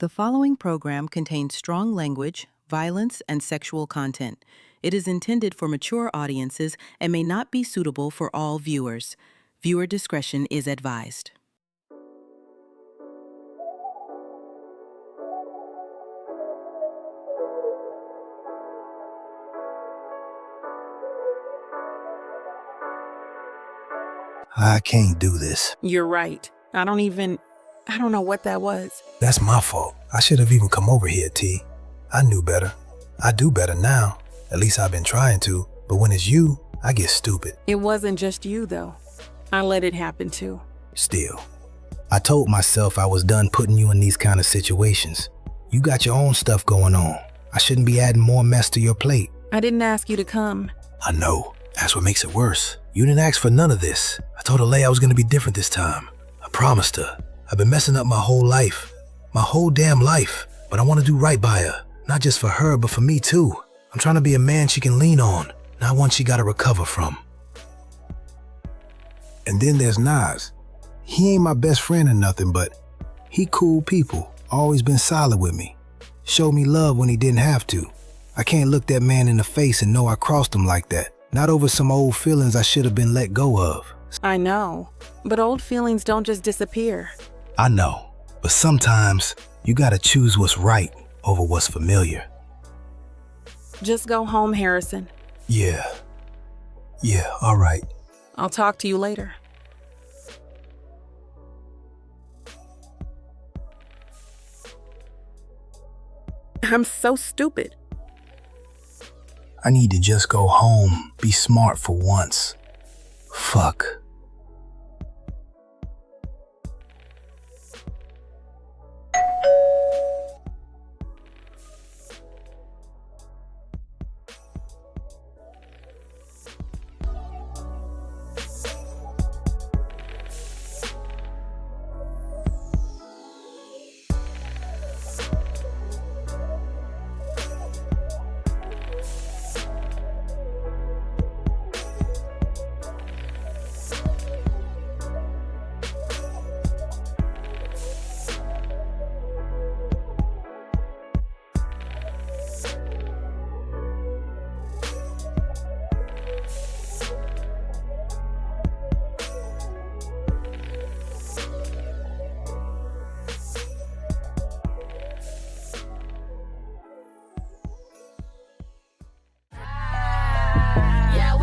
The following program contains strong language, violence, and sexual content. It is intended for mature audiences and may not be suitable for all viewers. Viewer discretion is advised. I can't do this. You're right. I don't know what that was. That's my fault. I should have even come over here, T. I knew better. I do better now. At least I've been trying to. But when it's you, I get stupid. It wasn't just you, though. I let it happen, too. Still, I told myself I was done putting you in these kind of situations. You got your own stuff going on. I shouldn't be adding more mess to your plate. I didn't ask you to come. I know. That's what makes it worse. You didn't ask for none of this. I told Alea I was going to be different this time. I promised her. I've been messing up my whole life. My whole damn life. But I want to do right by her. Not just for her, but for me too. I'm trying to be a man she can lean on, not one she gotta recover from. And then there's Nas. He ain't my best friend or nothing, but he cool people. Always been solid with me. Showed me love when he didn't have to. I can't look that man in the face and know I crossed him like that. Not over some old feelings I should have been let go of. I know, but old feelings don't just disappear. I know, but sometimes you gotta choose what's right over what's familiar. Just go home, Harrison. Yeah, all right. I'll talk to you later. I'm so stupid. I need to just go home, be smart for once. Fuck.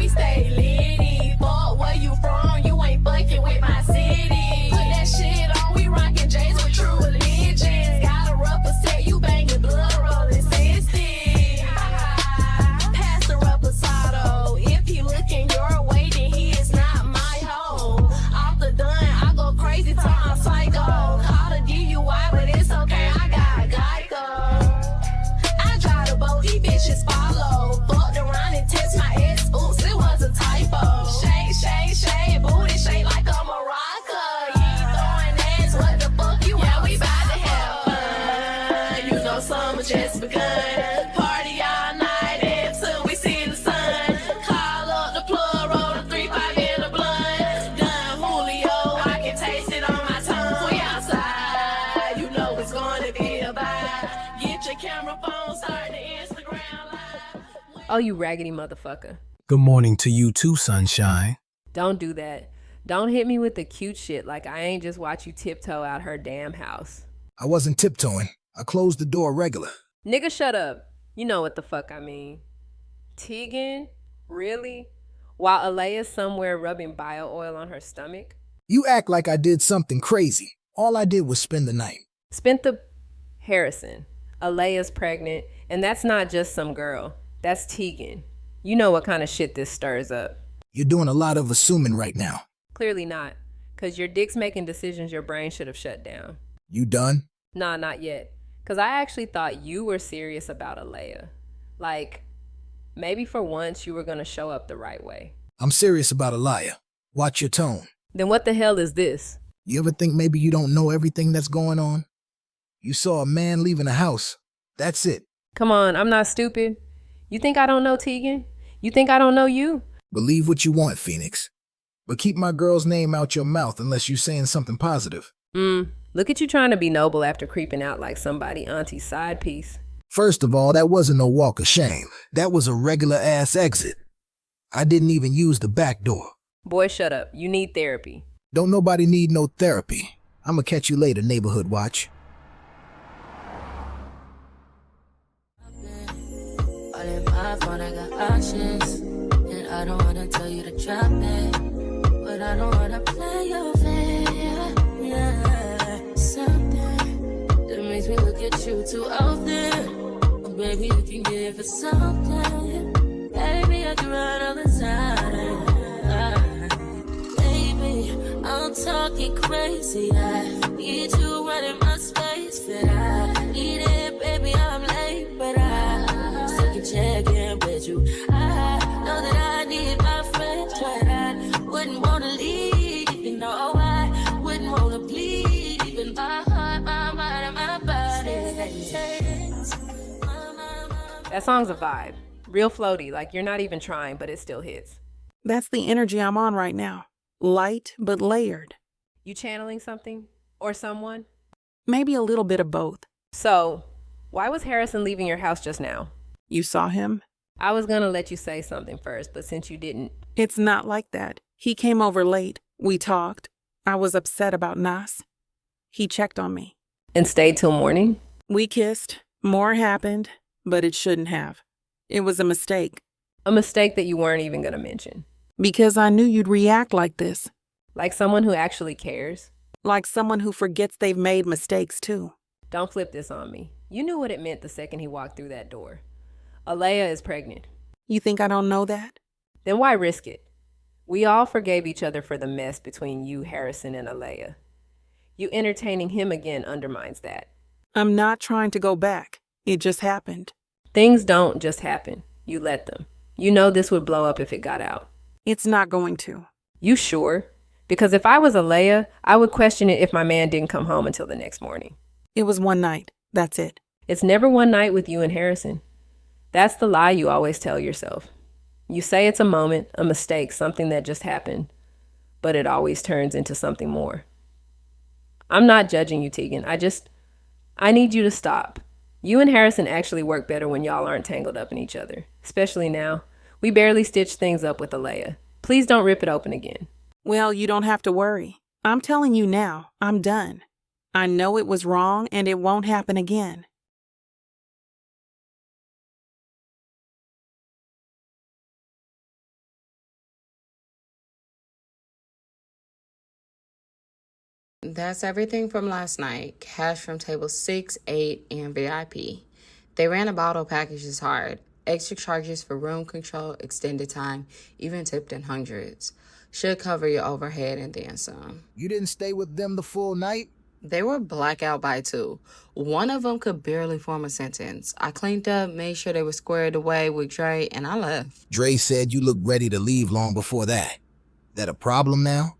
Stay litty, fuck where you from, you ain't fucking with my city. Put that shit on, we rockin' J's with true religions. Gotta represent, you bangin' blood rolling 60. Pass the reposado, if he looking your way, then he is not my hoe. Off the dun, I go crazy till I'm psycho. Call the DUI, but it's okay, I got Geico. I drive the boat, these bitches follow. Fucked around and test my ex. Oops, it was a typo. Shake, booty shake like a maraca. You ain't throwing ass, what the fuck you want? We bout to have fun. You know summer just begun. Party all night until we see the sun. Call up the plug, roll the 3-5 in the blunt. Done Julio, I can taste it on my tongue. We outside, you know it's gonna be a vibe. Get your camera phone, start the Instagram live. Oh, you raggedy motherfucker. Good morning to you too, sunshine. Don't do that. Don't hit me with the cute shit like I ain't just watch you tiptoe out her damn house. I wasn't tiptoeing. I closed the door regular. Nigga, shut up. You know what the fuck I mean. Teagan? Really? While Alea's somewhere rubbing bio oil on her stomach? You act like I did something crazy. All I did was spend the night. Spent the... Harrison. Alea's pregnant, and that's not just some girl. That's Teagan. You know what kind of shit this stirs up. You're doing a lot of assuming right now. Clearly not, because your dick's making decisions your brain should have shut down. You done? Nah, not yet. Because I actually thought you were serious about Alea. Like, maybe for once you were going to show up the right way. I'm serious about Alea. Watch your tone. Then what the hell is this? You ever think maybe you don't know everything that's going on? You saw a man leaving a house. That's it. Come on, I'm not stupid. You think I don't know Teagan? You think I don't know you? Believe what you want, Phoenix. But keep my girl's name out your mouth unless you're saying something positive. Look at you trying to be noble after creeping out like somebody auntie's side piece. First of all, that wasn't no walk of shame. That was a regular-ass exit. I didn't even use the back door. Boy, shut up. You need therapy. Don't nobody need no therapy. I'ma catch you later, neighborhood watch. All in my phone, I got options. And I don't wanna tell you to drop it. But I don't wanna play your fair. Yeah, something that makes me look at you too often. Oh, baby, you can give it something. Baby, I can run all the time. Baby, I'm talking crazy. I need you running my space. But I need it, baby, I'm late. But I still can check in with you. I know that I need my friends. But I wouldn't wanna leave. You know, I wouldn't wanna bleed. Even my heart, my mind, and my body. That song's a vibe. Real floaty, like you're not even trying, but it still hits. That's the energy I'm on right now. Light, but layered. You channeling something? Or someone? Maybe a little bit of both. So, why was Harrison leaving your house just now? You saw him? I was gonna let you say something first, but since you didn't... It's not like that. He came over late. We talked. I was upset about Nas. He checked on me. And stayed till morning? We kissed. More happened, but it shouldn't have. It was a mistake. A mistake that you weren't even gonna mention. Because I knew you'd react like this. Like someone who actually cares? Like someone who forgets they've made mistakes too. Don't flip this on me. You knew what it meant the second he walked through that door. Alea is pregnant. You think I don't know that? Then why risk it? We all forgave each other for the mess between you, Harrison, and Alea. You entertaining him again undermines that. I'm not trying to go back. It just happened. Things don't just happen. You let them. You know this would blow up if it got out. It's not going to. You sure? Because if I was Alea, I would question it if my man didn't come home until the next morning. It was one night. That's it. It's never one night with you and Harrison. That's the lie you always tell yourself. You say it's a moment, a mistake, something that just happened, but it always turns into something more. I'm not judging you, Teagan. I need you to stop. You and Harrison actually work better when y'all aren't tangled up in each other, especially now. We barely stitched things up with Alea. Please don't rip it open again. Well, you don't have to worry. I'm telling you now, I'm done. I know it was wrong and it won't happen again. That's everything from last night. Cash from table 6, 8, and VIP. They ran a bottle packages hard. Extra charges for room control, extended time, even tipped in hundreds. Should cover your overhead and then some. You didn't stay with them the full night? They were blackout by 2. One of them could barely form a sentence. I cleaned up, made sure they were squared away with Dre, and I left. Dre said you looked ready to leave long before that. That a problem now?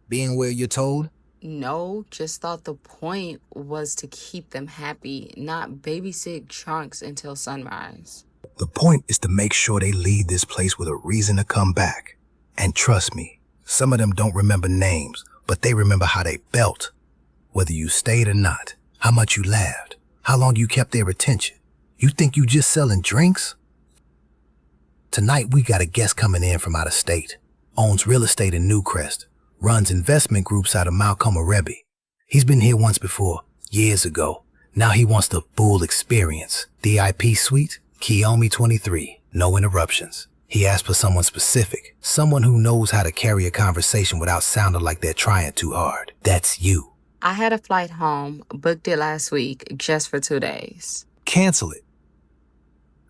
Being where you're told? No, just thought the point was to keep them happy, not babysit trunks until sunrise. The point is to make sure they leave this place with a reason to come back. And trust me, some of them don't remember names, but they remember how they felt. Whether you stayed or not, how much you laughed, how long you kept their attention. You think you just selling drinks? Tonight we got a guest coming in from out of state. Owns real estate in Newcrest. Runs investment groups out of Malcolm Arebi. He's been here once before, years ago. Now he wants the full experience. VIP suite, Kiyomi 23, no interruptions. He asked for someone specific, someone who knows how to carry a conversation without sounding like they're trying too hard. That's you. I had a flight home, booked it last week, just for 2 days. Cancel it.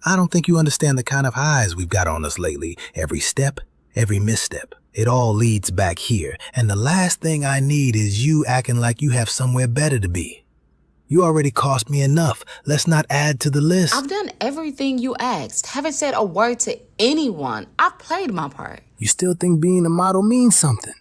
I don't think you understand the kind of highs we've got on us lately. Every step, every misstep. It all leads back here, and the last thing I need is you acting like you have somewhere better to be. You already cost me enough. Let's not add to the list. I've done everything you asked. Haven't said a word to anyone. I've played my part. You still think being a model means something?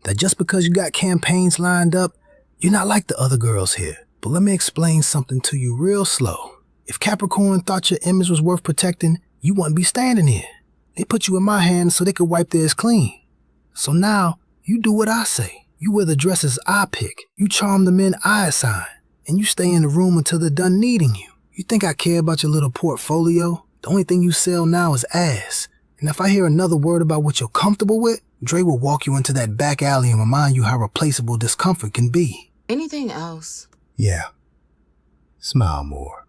That just because you got campaigns lined up, you're not like the other girls here. But let me explain something to you real slow. If Capricorn thought your image was worth protecting, you wouldn't be standing here. They put you in my hands so they could wipe theirs clean. So now, you do what I say. You wear the dresses I pick. You charm the men I assign. And you stay in the room until they're done needing you. You think I care about your little portfolio? The only thing you sell now is ass. And if I hear another word about what you're comfortable with, Dre will walk you into that back alley and remind you how replaceable discomfort can be. Anything else? Yeah. Smile more.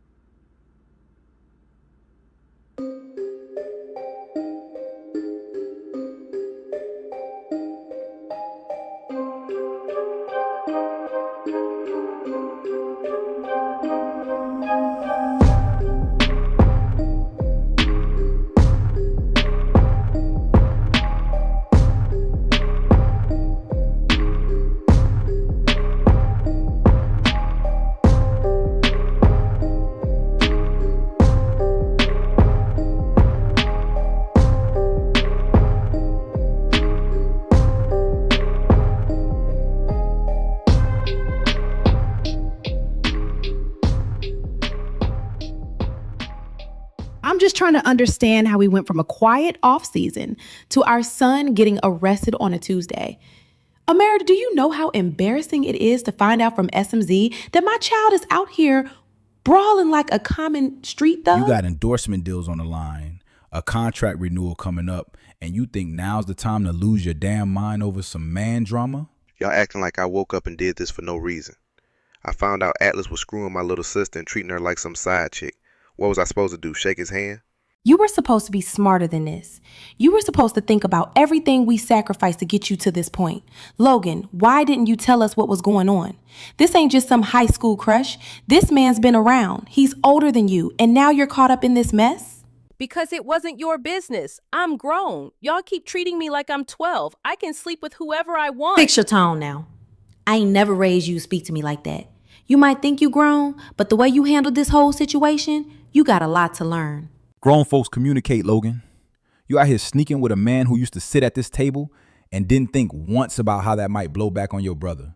I'm just trying to understand how we went from a quiet off season to our son getting arrested on a Tuesday. America, do you know how embarrassing it is to find out from SMZ that my child is out here brawling like a common street thug? You got endorsement deals on the line, a contract renewal coming up, and you think now's the time to lose your damn mind over some man drama? Y'all acting like I woke up and did this for no reason. I found out Atlas was screwing my little sister and treating her like some side chick. What was I supposed to do, shake his hand? You were supposed to be smarter than this. You were supposed to think about everything we sacrificed to get you to this point. Logan, why didn't you tell us what was going on? This ain't just some high school crush. This man's been around. He's older than you, and now you're caught up in this mess? Because it wasn't your business. I'm grown. Y'all keep treating me like I'm 12. I can sleep with whoever I want. Fix your tone now. I ain't never raised you to speak to me like that. You might think you grown, but the way you handled this whole situation, you got a lot to learn. Grown folks communicate, Logan. You out here sneaking with a man who used to sit at this table and didn't think once about how that might blow back on your brother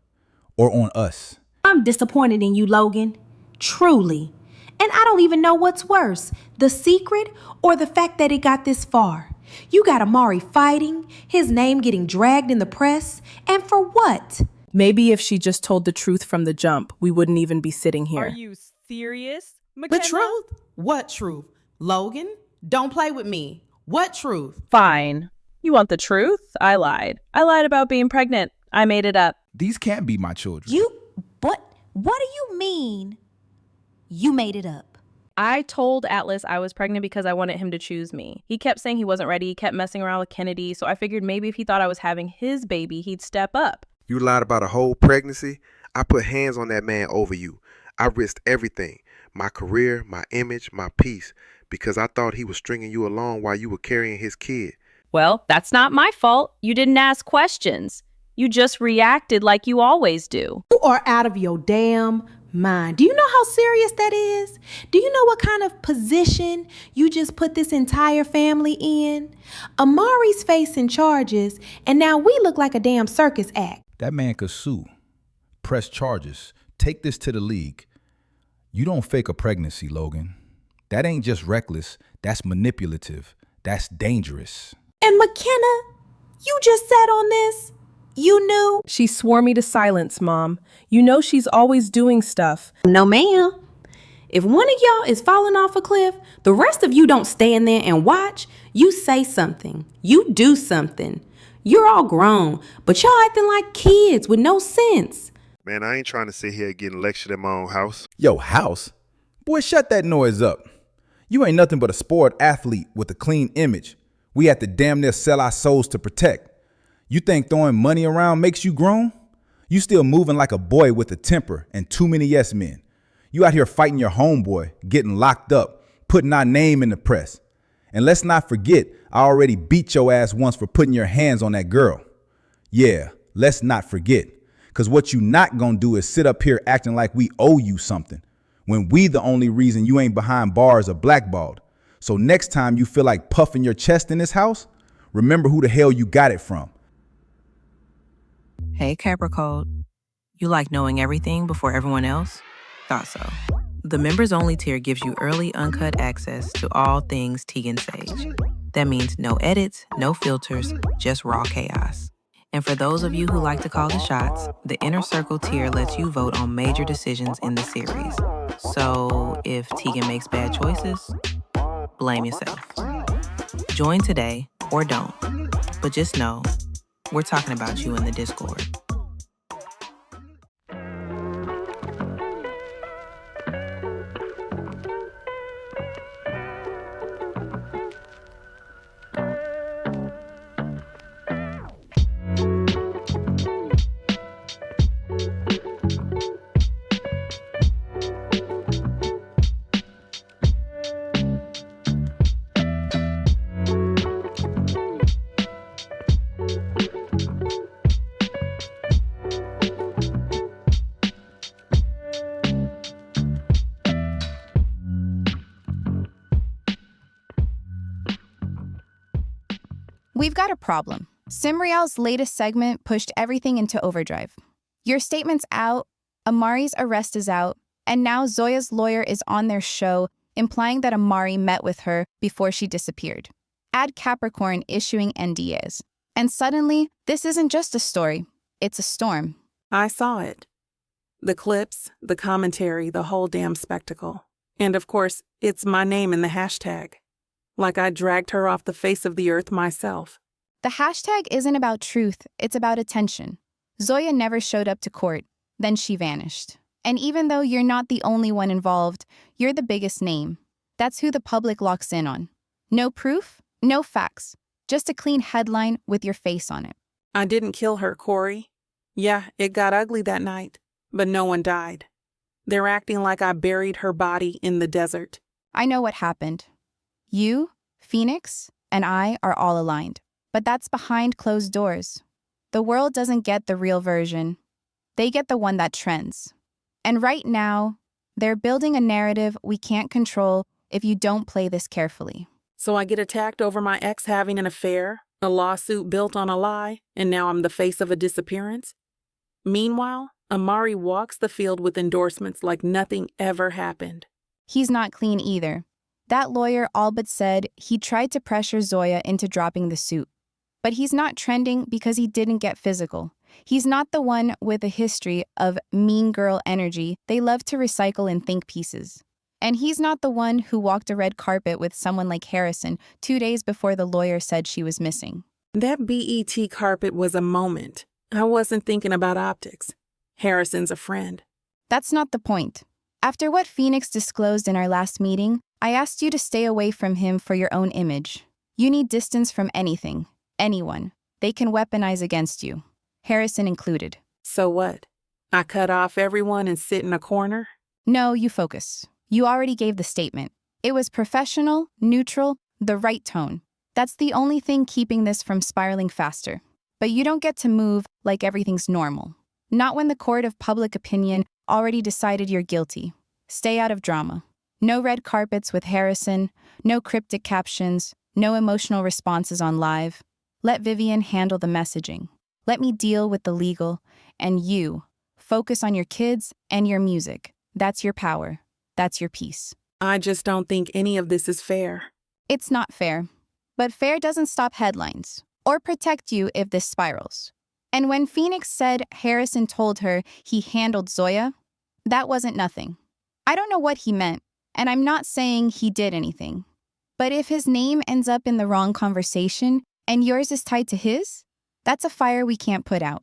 or on us. I'm disappointed in you, Logan. Truly. And I don't even know what's worse, the secret or the fact that it got this far. You got Amari fighting, his name getting dragged in the press, and for what? Maybe if she just told the truth from the jump, we wouldn't even be sitting here. Are you serious, McKenna? The truth? What truth? Logan, don't play with me. What truth? Fine. You want the truth? I lied. I lied about being pregnant. I made it up. These can't be my children. What do you mean you made it up? I told Atlas I was pregnant because I wanted him to choose me. He kept saying he wasn't ready. He kept messing around with Kennedy. So I figured maybe if he thought I was having his baby, he'd step up. You lied about a whole pregnancy? I put hands on that man over you. I risked everything. My career, my image, my peace. Because I thought he was stringing you along while you were carrying his kid. Well, that's not my fault. You didn't ask questions. You just reacted like you always do. You are out of your damn mind. Do you know how serious that is? Do you know what kind of position you just put this entire family in? Amari's facing charges, and now we look like a damn circus act. That man could sue, press charges, take this to the league. You don't fake a pregnancy, Logan. That ain't just reckless. That's manipulative. That's dangerous. And McKenna, you just sat on this? You knew? She swore me to silence, Mom. You know she's always doing stuff. No, ma'am. If one of y'all is falling off a cliff, the rest of you don't stand there and watch. You say something. You do something. You're all grown, but y'all acting like kids with no sense. Man, I ain't trying to sit here getting lectured in my own house. Yo, house? Boy, shut that noise up. You ain't nothing but a sport athlete with a clean image. We had to damn near sell our souls to protect. You think throwing money around makes you grown? You still moving like a boy with a temper and too many yes men. You out here fighting your homeboy, getting locked up, putting our name in the press. And let's not forget, I already beat your ass once for putting your hands on that girl. Yeah, let's not forget. Because what you not gonna do is sit up here acting like we owe you something, when we the only reason you ain't behind bars or blackballed. So next time you feel like puffing your chest in this house, remember who the hell you got it from. Hey, Capricorn. You like knowing everything before everyone else? Thought so. The members-only tier gives you early, uncut access to all things Teagan Saige. That means no edits, no filters, just raw chaos. And for those of you who like to call the shots, the Inner Circle tier lets you vote on major decisions in the series. So if Teagan makes bad choices, blame yourself. Join today or don't, but just know we're talking about you in the Discord. We've got a problem. Simriel's latest segment pushed everything into overdrive. Your statement's out, Amari's arrest is out, and now Zoya's lawyer is on their show, implying that Amari met with her before she disappeared. Add Capricorn issuing NDAs. And suddenly, this isn't just a story, it's a storm. I saw it. The clips, the commentary, the whole damn spectacle. And of course, it's my name in the hashtag. Like I dragged her off the face of the earth myself. The hashtag isn't about truth, it's about attention. Zoya never showed up to court, then she vanished. And even though you're not the only one involved, you're the biggest name. That's who the public locks in on. No proof, no facts, just a clean headline with your face on it. I didn't kill her, Corey. Yeah, it got ugly that night, but no one died. They're acting like I buried her body in the desert. I know what happened. You, Phoenix, and I are all aligned. But that's behind closed doors. The world doesn't get the real version. They get the one that trends. And right now, they're building a narrative we can't control if you don't play this carefully. So I get attacked over my ex having an affair, a lawsuit built on a lie, and now I'm the face of a disappearance? Meanwhile, Amari walks the field with endorsements like nothing ever happened. He's not clean either. That lawyer all but said he tried to pressure Zoya into dropping the suit. But he's not trending because he didn't get physical. He's not the one with a history of mean girl energy they love to recycle in think pieces. And he's not the one who walked a red carpet with someone like Harrison 2 days before the lawyer said she was missing. That BET carpet was a moment. I wasn't thinking about optics. Harrison's a friend. That's not the point. After what Phoenix disclosed in our last meeting, I asked you to stay away from him for your own image. You need distance from anything, anyone. They can weaponize against you, Harrison included. So what? I cut off everyone and sit in a corner? No, you focus. You already gave the statement. It was professional, neutral, the right tone. That's the only thing keeping this from spiraling faster. But you don't get to move like everything's normal. Not when the court of public opinion already decided you're guilty. Stay out of drama. No red carpets with Harrison, no cryptic captions, no emotional responses on live. Let Vivian handle the messaging. Let me deal with the legal. And you, focus on your kids and your music. That's your power. That's your peace. I just don't think any of this is fair. It's not fair. But fair doesn't stop headlines or protect you if this spirals. And when Phoenix said Harrison told her he handled Zoya, that wasn't nothing. I don't know what he meant, and I'm not saying he did anything. But if his name ends up in the wrong conversation and yours is tied to his, that's a fire we can't put out.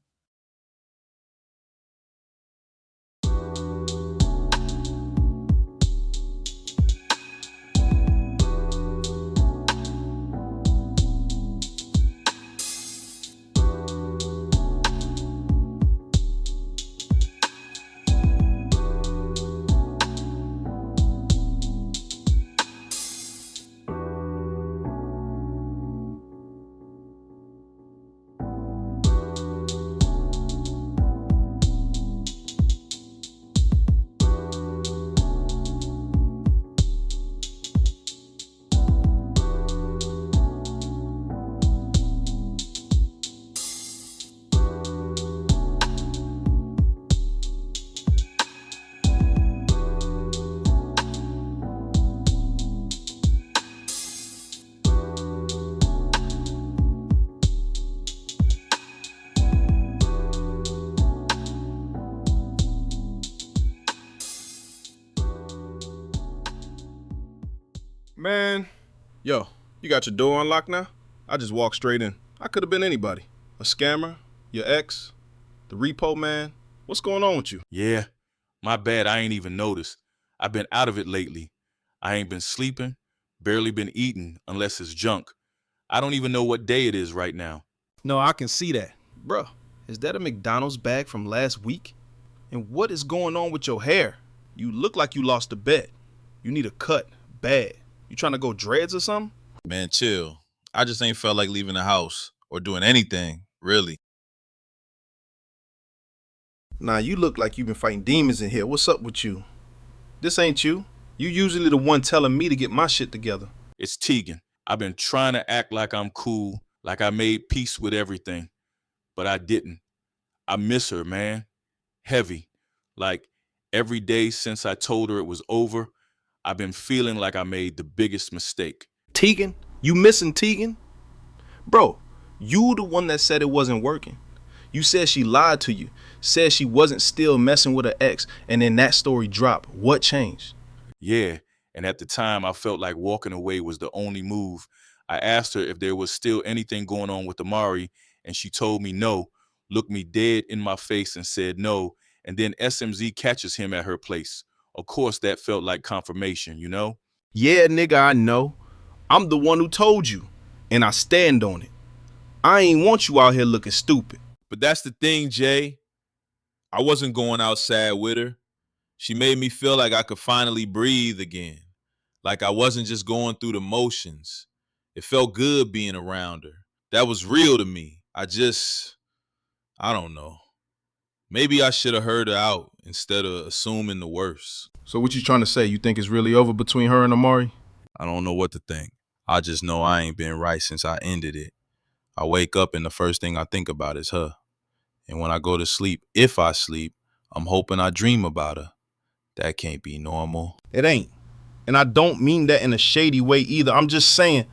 Man, yo, you got your door unlocked now? I just walked straight in. I could have been anybody. A scammer, your ex, the repo man. What's going on with you? Yeah, my bad, I ain't even noticed. I've been out of it lately. I ain't been sleeping, barely been eating unless it's junk. I don't even know what day it is right now. No, I can see that. Bruh, is that a McDonald's bag from last week? And what is going on with your hair? You look like you lost a bet. You need a cut, bad. You trying to go dreads or something? Man, chill. I just ain't felt like leaving the house or doing anything, really. Nah, you look like you've been fighting demons in here. What's up with you? This ain't you. You usually the one telling me to get my shit together. It's Teagan. I've been trying to act like I'm cool, like I made peace with everything, but I didn't. I miss her, man. Heavy. Like every day since I told her it was over, I've been feeling like I made the biggest mistake. Teagan? You missing Teagan? Bro, you the one that said it wasn't working. You said she lied to you, said she wasn't still messing with her ex, and then that story dropped. What changed? Yeah, and at the time I felt like walking away was the only move. I asked her if there was still anything going on with Amari, and she told me no, looked me dead in my face and said no, and then SMZ catches him at her place. Of course, that felt like confirmation, you know? Yeah, nigga, I know. I'm the one who told you, and I stand on it. I ain't want you out here looking stupid. But that's the thing, Jay. I wasn't going outside with her. She made me feel like I could finally breathe again. Like I wasn't just going through the motions. It felt good being around her. That was real to me. I don't know. Maybe I should have heard her out instead of assuming the worst. So what you trying to say? You think it's really over between her and Amari? I don't know what to think. I just know I ain't been right since I ended it. I wake up and the first thing I think about is her. And when I go to sleep, if I sleep, I'm hoping I dream about her. That can't be normal. It ain't. And I don't mean that in a shady way either. I'm just saying,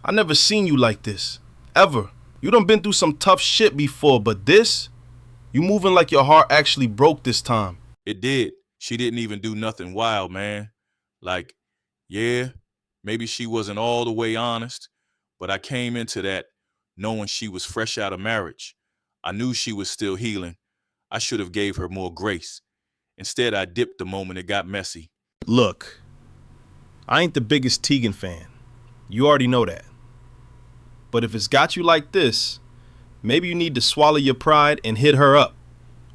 I never seen you like this. Ever. You done been through some tough shit before, but this? You moving like your heart actually broke this time. It did. She didn't even do nothing wild, man. Like, yeah, maybe she wasn't all the way honest, but I came into that knowing she was fresh out of marriage. I knew she was still healing. I should have gave her more grace. Instead, I dipped the moment it got messy. Look, I ain't the biggest Teagan fan. You already know that. But if it's got you like this, maybe you need to swallow your pride and hit her up.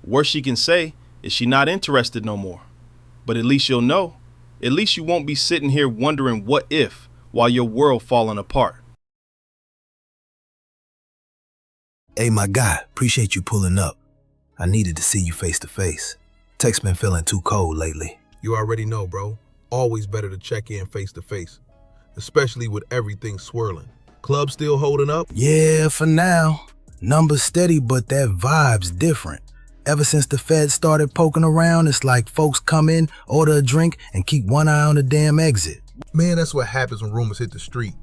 Worst she can say is she not interested no more. But at least you'll know. At least you won't be sitting here wondering what if while your world falling apart. Hey, my guy, appreciate you pulling up. I needed to see you face to face. Text been feeling too cold lately. You already know, bro. Always better to check in face to face, especially with everything swirling. Club still holding up? Yeah, for now. Numbers steady, but that vibe's different. Ever since the feds started poking around, it's like folks come in, order a drink, and keep one eye on the damn exit. Man, that's what happens when rumors hit the street.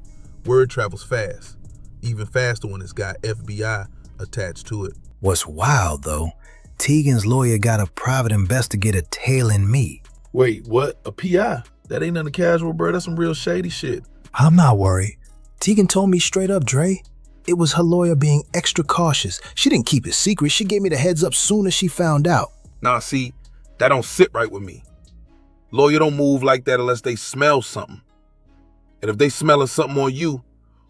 Word travels fast. Even faster when it's got FBI attached to it. What's wild, though, Teagan's lawyer got a private investigator tailing me. Wait, what? A PI? That ain't nothing casual, bro. That's some real shady shit. I'm not worried. Teagan told me straight up, Dre. It was her lawyer being extra cautious. She didn't keep it secret. She gave me the heads up soon as she found out. Nah, see, that don't sit right with me. Lawyer don't move like that unless they smell something. And if they smelling something on you,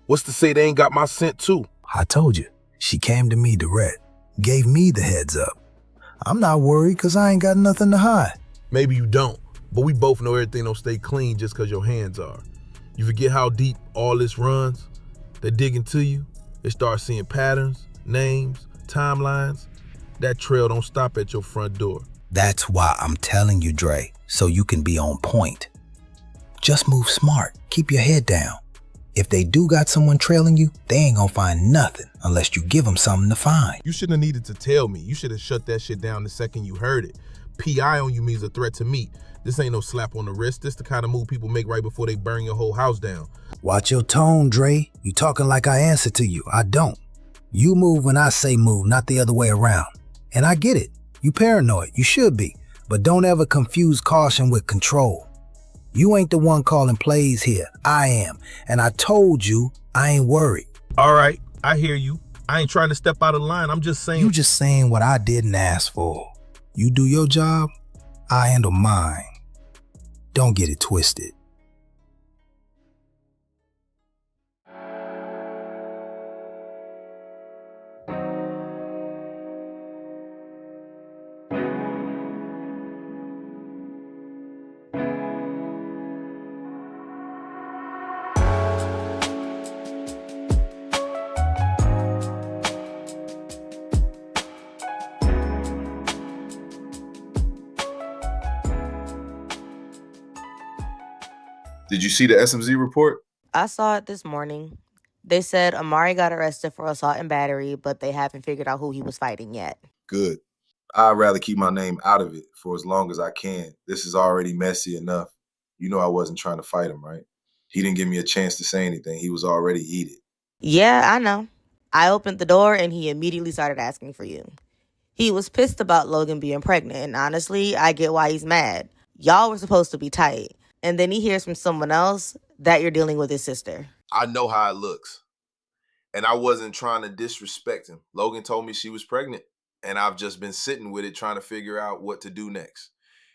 what's to say they ain't got my scent too? I told you. She came to me direct. Gave me the heads up. I'm not worried because I ain't got nothing to hide. Maybe you don't, but we both know everything don't stay clean just because your hands are. You forget how deep all this runs? They dig into you. They start seeing patterns, names, timelines. That trail don't stop at your front door. That's why I'm telling you, Dre, so you can be on point. Just move smart. Keep your head down. If they do got someone trailing you, they ain't gonna find nothing unless you give them something to find. You shouldn't have needed to tell me. You should have shut that shit down the second you heard it. PI on you means a threat to me. This ain't no slap on the wrist. This the kind of move people make right before they burn your whole house down. Watch your tone, Dre. You talking like I answer to you. I don't. You move when I say move, not the other way around. And I get it. You paranoid. You should be. But don't ever confuse caution with control. You ain't the one calling plays here. I am. And I told you I ain't worried. All right, I hear you. I ain't trying to step out of line. I'm just saying. You just saying what I didn't ask for. You do your job, I handle mine. Don't get it twisted. Did you see the SMZ report? I saw it this morning. They said Amari got arrested for assault and battery, but they haven't figured out who he was fighting yet. Good. I'd rather keep my name out of it for as long as I can. This is already messy enough. You know I wasn't trying to fight him, right? He didn't give me a chance to say anything. He was already heated. Yeah, I know. I opened the door and he immediately started asking for you. He was pissed about Logan being pregnant, and honestly, I get why he's mad. Y'all were supposed to be tight. And then he hears from someone else that you're dealing with his sister. I know how it looks. And I wasn't trying to disrespect him. Logan told me she was pregnant, and I've just been sitting with it trying to figure out what to do next.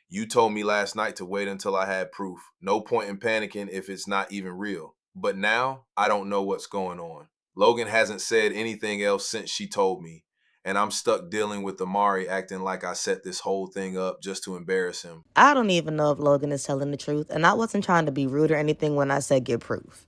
You told me last night to wait until I had proof. No point in panicking if it's not even real. But now, I don't know what's going on. Logan hasn't said anything else since she told me. And I'm stuck dealing with Amari acting like I set this whole thing up just to embarrass him. I don't even know if Logan is telling the truth, and I wasn't trying to be rude or anything when I said get proof.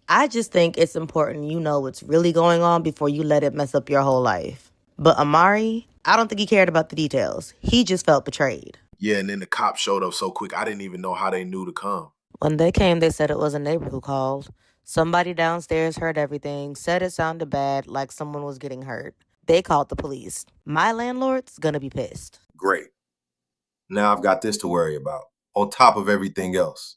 I just think it's important you know what's really going on before you let it mess up your whole life. But Amari, I don't think he cared about the details. He just felt betrayed. Yeah, and then the cops showed up so quick, I didn't even know how they knew to come. When they came, they said it was a neighbor who called. Somebody downstairs heard everything, said it sounded bad, like someone was getting hurt. They called the police. My landlord's gonna be pissed. Great. Now I've got this to worry about, on top of everything else.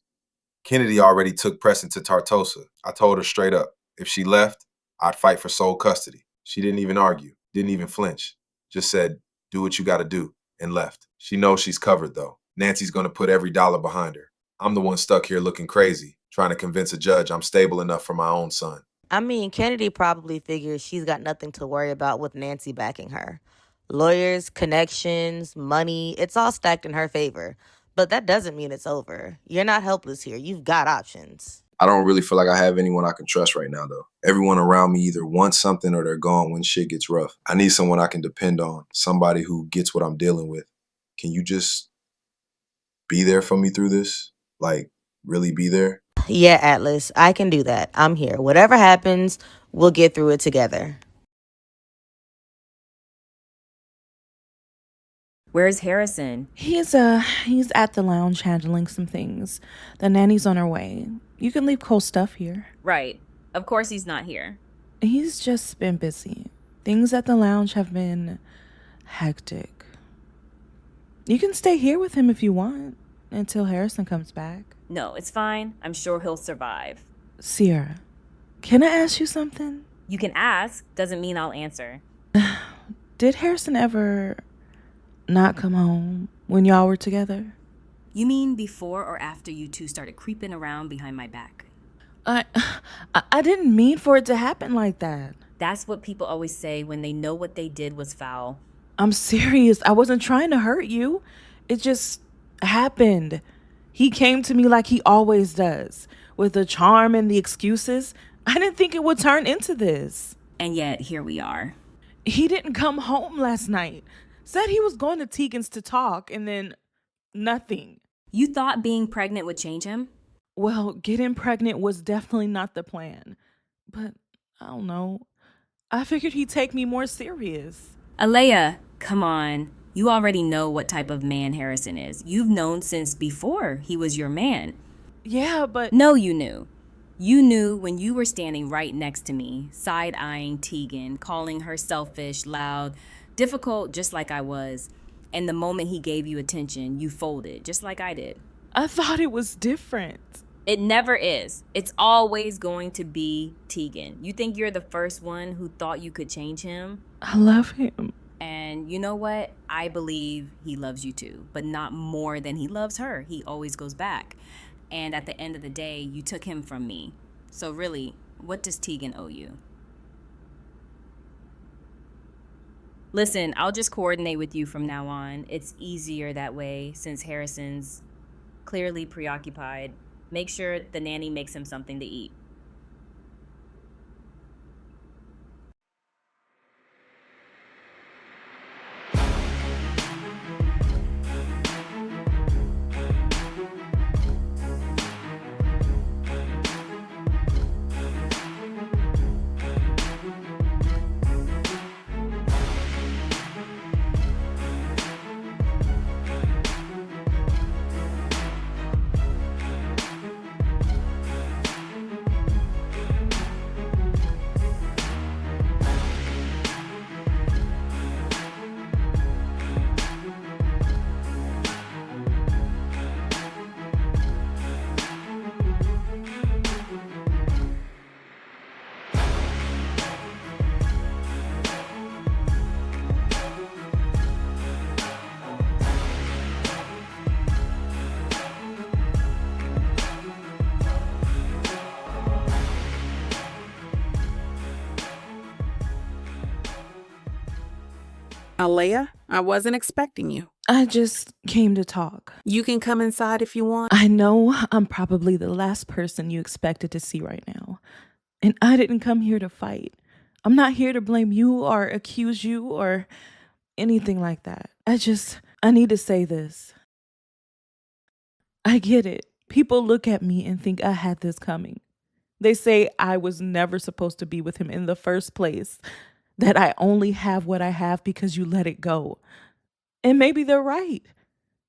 Kennedy already took Preston to Tartosa. I told her straight up, if she left, I'd fight for sole custody. She didn't even argue, didn't even flinch. Just said, do what you gotta do, and left. She knows she's covered though. Nancy's gonna put every dollar behind her. I'm the one stuck here looking crazy, trying to convince a judge I'm stable enough for my own son. I mean, Kennedy probably figures she's got nothing to worry about with Nancy backing her. Lawyers, connections, money, it's all stacked in her favor. But that doesn't mean it's over. You're not helpless here. You've got options. I don't really feel like I have anyone I can trust right now, though. Everyone around me either wants something or they're gone when shit gets rough. I need someone I can depend on, somebody who gets what I'm dealing with. Can you just be there for me through this? Like, really be there? Yeah, Atlas, I can do that. I'm here. Whatever happens, we'll get through it together. Where's Harrison? He's at the lounge handling some things. The nanny's on her way. You can leave cold stuff here. Right. Of course he's not here. He's just been busy. Things at the lounge have been hectic. You can stay here with him if you want, until Harrison comes back. No, it's fine. I'm sure he'll survive. Sierra, can I ask you something? You can ask. Doesn't mean I'll answer. Did Harrison ever not come home when y'all were together? You mean before or after you two started creeping around behind my back? I didn't mean for it to happen like that. That's what people always say when they know what they did was foul. I'm serious. I wasn't trying to hurt you. It just happened. He came to me like he always does, with the charm and the excuses. I didn't think it would turn into this. And yet, here we are. He didn't come home last night. Said he was going to Teagan's to talk, and then nothing. You thought being pregnant would change him? Well, getting pregnant was definitely not the plan. But, I don't know. I figured he'd take me more serious. Alea, come on. You already know what type of man Harrison is. You've known since before he was your man. Yeah, but... No, you knew. You knew when you were standing right next to me, side-eyeing Teagan, calling her selfish, loud, difficult, just like I was. And the moment he gave you attention, you folded, just like I did. I thought it was different. It never is. It's always going to be Teagan. You think you're the first one who thought you could change him? I love him. And you know what? I believe he loves you too, but not more than he loves her. He always goes back. And at the end of the day, you took him from me. So really, what does Teagan owe you? Listen, I'll just coordinate with you from now on. It's easier that way since Harrison's clearly preoccupied. Make sure the nanny makes him something to eat. Alea, I wasn't expecting you. I just came to talk. You can come inside if you want. I know I'm probably the last person you expected to see right now. And I didn't come here to fight. I'm not here to blame you or accuse you or anything like that. I need to say this. I get it. People look at me and think I had this coming. They say I was never supposed to be with him in the first place, that I only have what I have because you let it go. And maybe they're right.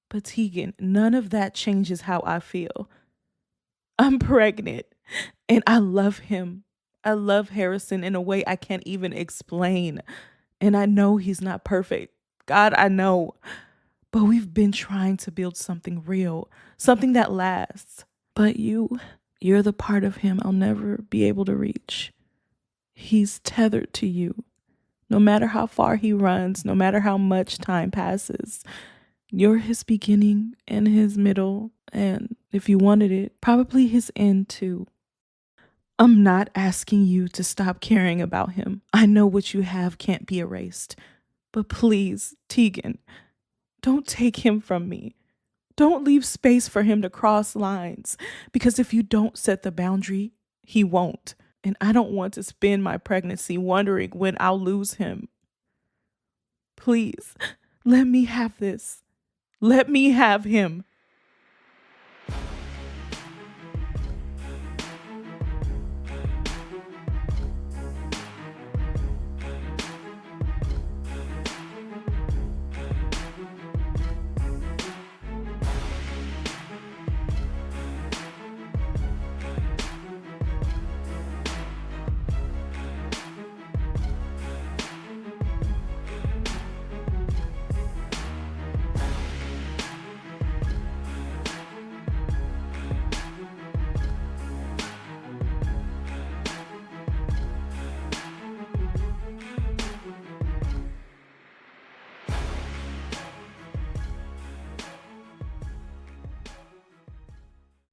But Teagan, none of that changes how I feel. I'm pregnant and I love him. I love Harrison in a way I can't even explain. And I know he's not perfect. God, I know. But we've been trying to build something real, something that lasts. But you're the part of him I'll never be able to reach. He's tethered to you. No matter how far he runs, no matter how much time passes, you're his beginning and his middle, and if you wanted it, probably his end too. I'm not asking you to stop caring about him. I know what you have can't be erased. But please, Teagan, don't take him from me. Don't leave space for him to cross lines, because if you don't set the boundary, he won't. And I don't want to spend my pregnancy wondering when I'll lose him. Please, let me have this. Let me have him.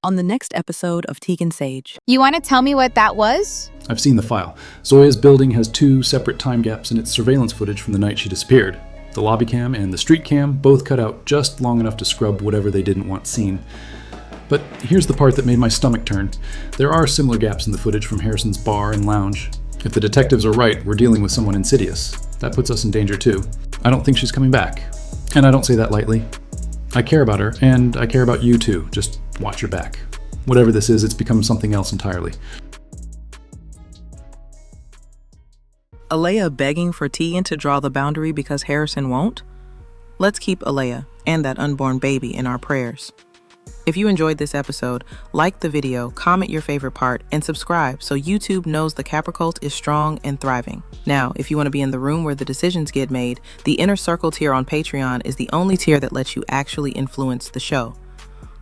On the next episode of Teagan Saige. You want to tell me what that was? I've seen the file. Zoya's building has 2 separate time gaps in its surveillance footage from the night she disappeared. The lobby cam and the street cam both cut out just long enough to scrub whatever they didn't want seen. But here's the part that made my stomach turn. There are similar gaps in the footage from Harrison's bar and lounge. If the detectives are right, we're dealing with someone insidious. That puts us in danger too. I don't think she's coming back. And I don't say that lightly. I care about her, and I care about you too. Just watch your back. Whatever this is, it's become something else entirely. Alea begging for Teagan to draw the boundary because Harrison won't? Let's keep Alea and that unborn baby in our prayers. If you enjoyed this episode, like the video, comment your favorite part, and subscribe so YouTube knows the Capricorn is strong and thriving. Now, if you want to be in the room where the decisions get made, the Inner Circle tier on Patreon is the only tier that lets you actually influence the show.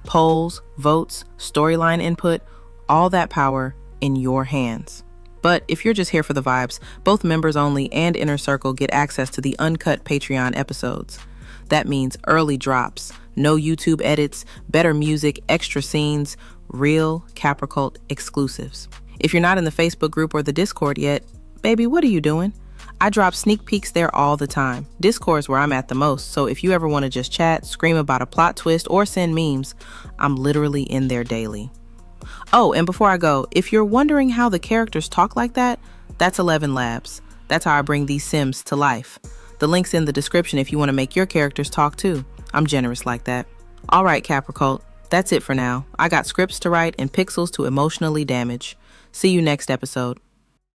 Polls, votes, storyline input, all that power in your hands. But if you're just here for the vibes, both members only and Inner Circle get access to the uncut Patreon episodes. That means early drops, No YouTube edits, better music, extra scenes, real Capricorn exclusives. If you're not in the Facebook group or the Discord yet, baby, what are you doing? I drop sneak peeks there all the time. Discord is where I'm at the most, so if you ever want to just chat, scream about a plot twist, or send memes, I'm literally in there daily. Oh, and before I go, if you're wondering how the characters talk like that, that's 11 Labs. That's how I bring these Sims to life. The link's in the description if you want to make your characters talk too. I'm generous like that. All right, Capricorn, that's it for now. I got scripts to write and pixels to emotionally damage. See you next episode.